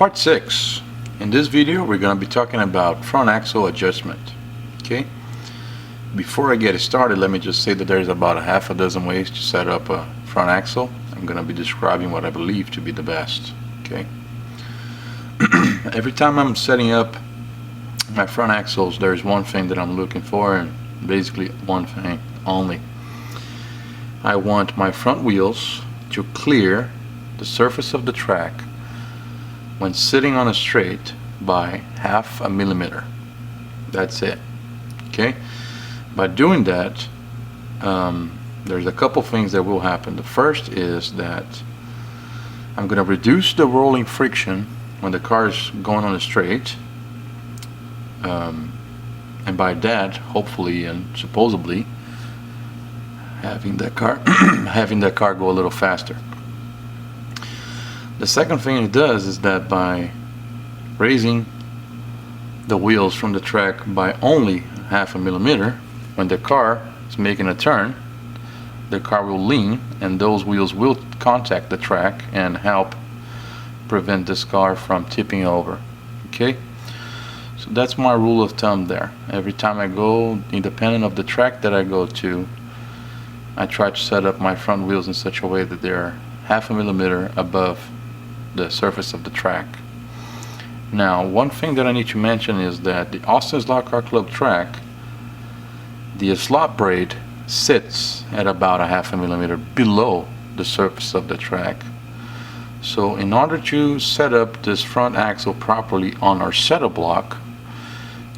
Part 6. In this video we're going to be talking about front axle adjustment. Okay. Before I get started, let me just say that there's about a half a dozen ways to set up a front axle. I'm going to be describing what I believe to be the best. Okay. Every time I'm setting up my front axles, there's one thing that I'm looking for, and basically one thing only. I want my front wheels to clear the surface of the track when sitting on a straight by half a millimeter. That's it. Okay. By doing that, there's a couple things that will happen. The first is that I'm going to reduce the rolling friction when the car is going on a straight, and by that, hopefully and supposedly, having that car go a little faster. The second thing it does is that by raising the wheels from the track by only half a millimeter, when the car is making a turn, the car will lean and those wheels will contact the track and help prevent this car from tipping over. Okay, so that's my rule of thumb there. Every time I go, independent of the track that I go to, I try to set up my front wheels in such a way that they're half a millimeter above the surface of the track. Now, one thing that I need to mention is that the Austin Slot Car Club track, the slot braid sits at about a half a millimeter below the surface of the track. So in order to set up this front axle properly on our setup block,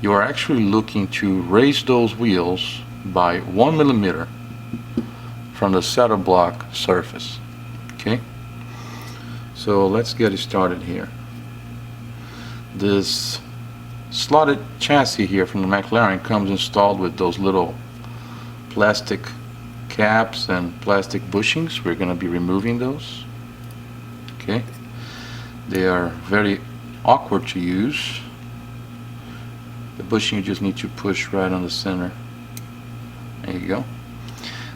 you are actually looking to raise those wheels by 1 millimeter from the setup block surface. Okay, so let's get it started here. This Slot.it chassis here from the McLaren comes installed with those little plastic caps and plastic bushings. We're going to be removing those. Okay, they are very awkward to use. The bushing you just need to push right on the center. There you go.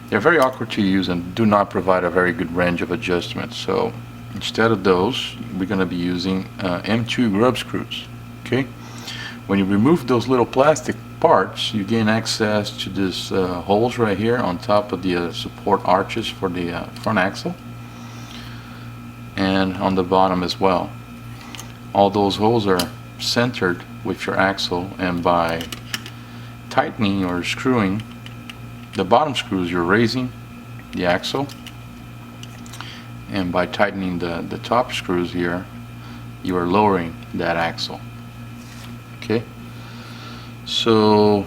They're very awkward to use and do not provide a very good range of adjustment. So instead of those, we're going to be using M2 grub screws. Okay, when you remove those little plastic parts, you gain access to these holes right here on top of the support arches for the front axle, and on the bottom as well. All those holes are centered with your axle, and by tightening or screwing the bottom screws, you're raising the axle, and by tightening the top screws here, you are lowering that axle. Okay, so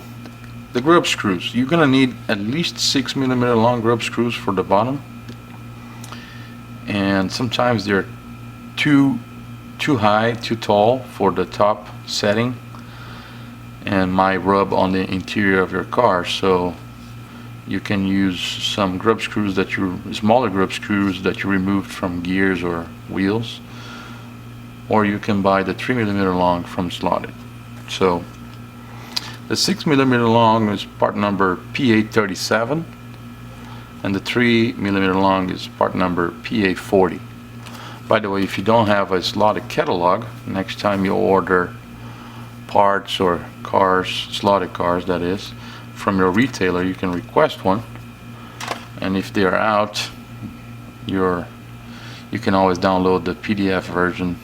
the grub screws, you're gonna need at least 6 millimeter long grub screws for the bottom, and sometimes they're too high, too tall for the top setting and might rub on the interior of your car. So you can use some grub screws smaller grub screws that you removed from gears or wheels, or you can buy the 3 millimeter long from Slot.it. So the 6 millimeter long is part number P837, and the 3 millimeter long is part number PA40. By the way, if you don't have a Slot.it catalog, next time you order parts or cars, Slot.it cars that is, from your retailer, you can request one, and if they are out, you can always download the PDF version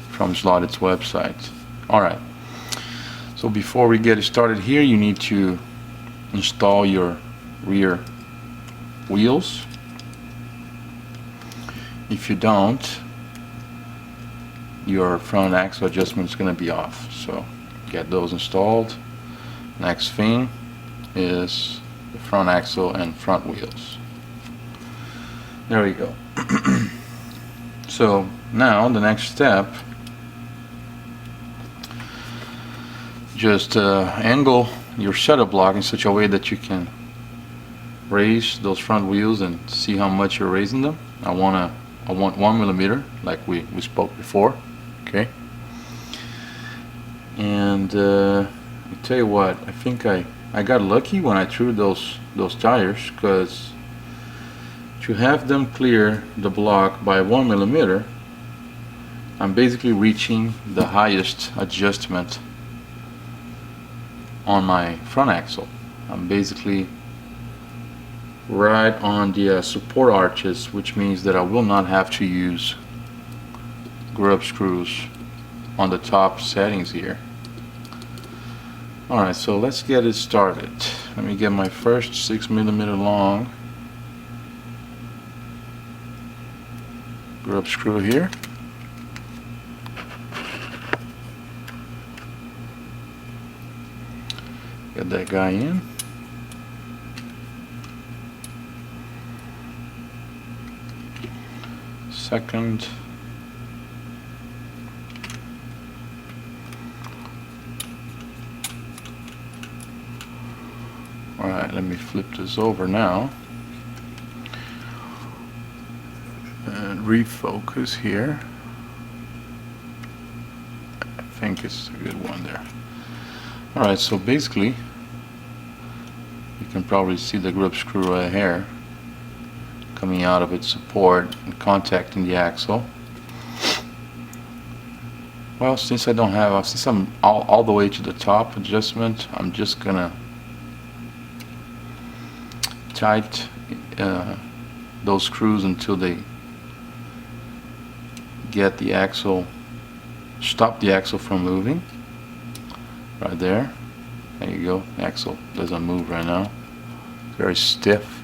from Slot.it's website. Alright, so before we get started here, you need to install your rear wheels. If you don't, your front axle adjustment is going to be off. So get those installed. Next thing is the front axle and front wheels. There we go. So now the next step, just angle your setup block in such a way that you can raise those front wheels and see how much you're raising them. I want 1 millimeter, like we spoke before. Okay, and I'll tell you what, I think I got lucky when I threw those tires, because to have them clear the block by 1 millimeter I'm basically reaching the highest adjustment on my front axle. I'm basically right on the support arches, which means that I will not have to use grub screws on the top settings here. Alright, so let's get it started. Let me get my first 6mm long grub screw here. Get that guy in. Second. Alright, let me flip this over now and refocus here. I think it's a good one there. Alright, so basically you can probably see the grub screw right here coming out of its support and contacting the axle. Well, since I'm all the way to the top adjustment, I'm just gonna tight those screws until they get the axle, stop the axle from moving. Right there. There you go. The axle doesn't move right now. It's very stiff.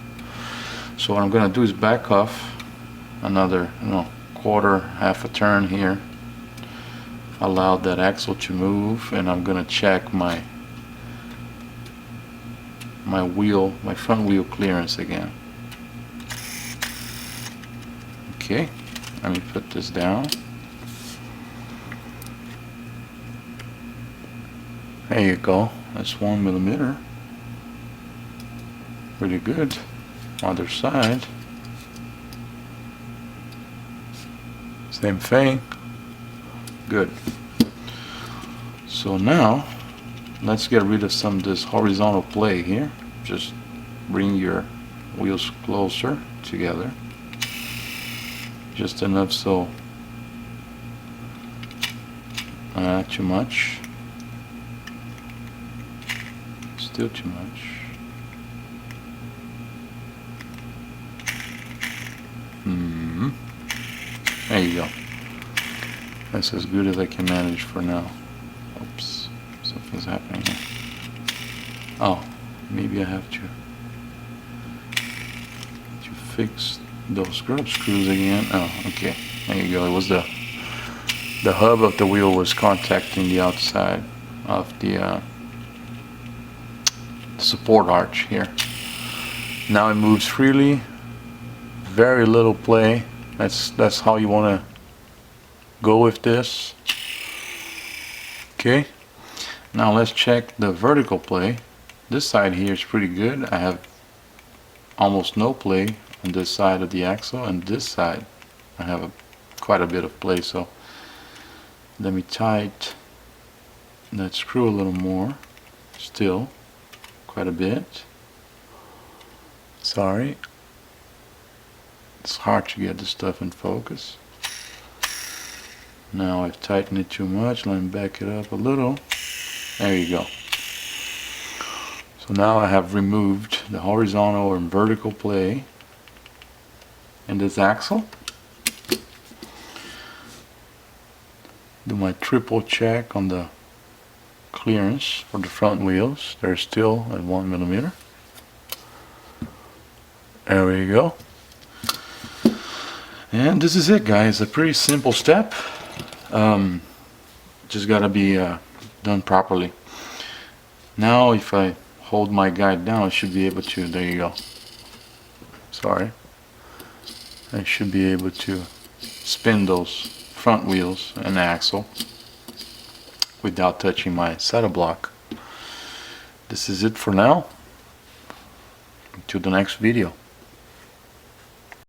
So what I'm going to do is back off another quarter, half a turn here. Allow that axle to move, and I'm going to check my front wheel clearance again. Okay, let me put this down. There you go. That's 1mm. Pretty good. Other side. Same thing. Good. So now let's get rid of some of this horizontal play here. Just bring your wheels closer together. Just enough so not too much. Still too much. There you go. That's as good as I can manage for now. Oops, something's happening here. Oh, maybe I have to fix those grub screws again. Oh, okay. There you go. It was the hub of the wheel was contacting the outside of the support arch here. Now it moves freely. Very little play. That's how you want to go with this. Okay. Now let's check the vertical play. This side here is pretty good. I have almost no play on this side of the axle, and this side I have quite a bit of play. So let me tighten that screw a little more. Still quite a bit. Sorry, it's hard to get this stuff in focus. Now I've tightened it too much. Let me back it up a little. There you go. So now I have removed the horizontal and vertical play in this axle. Do my triple check on the clearance for the front wheels. They're still at 1mm. There we go. And this is it, guys. A pretty simple step. Just gotta be done properly. Now if I hold my guide down, I should be able to, there you go. Sorry. I should be able to spin those front wheels and axle without touching my saddle block. This is it for now. Until the next video.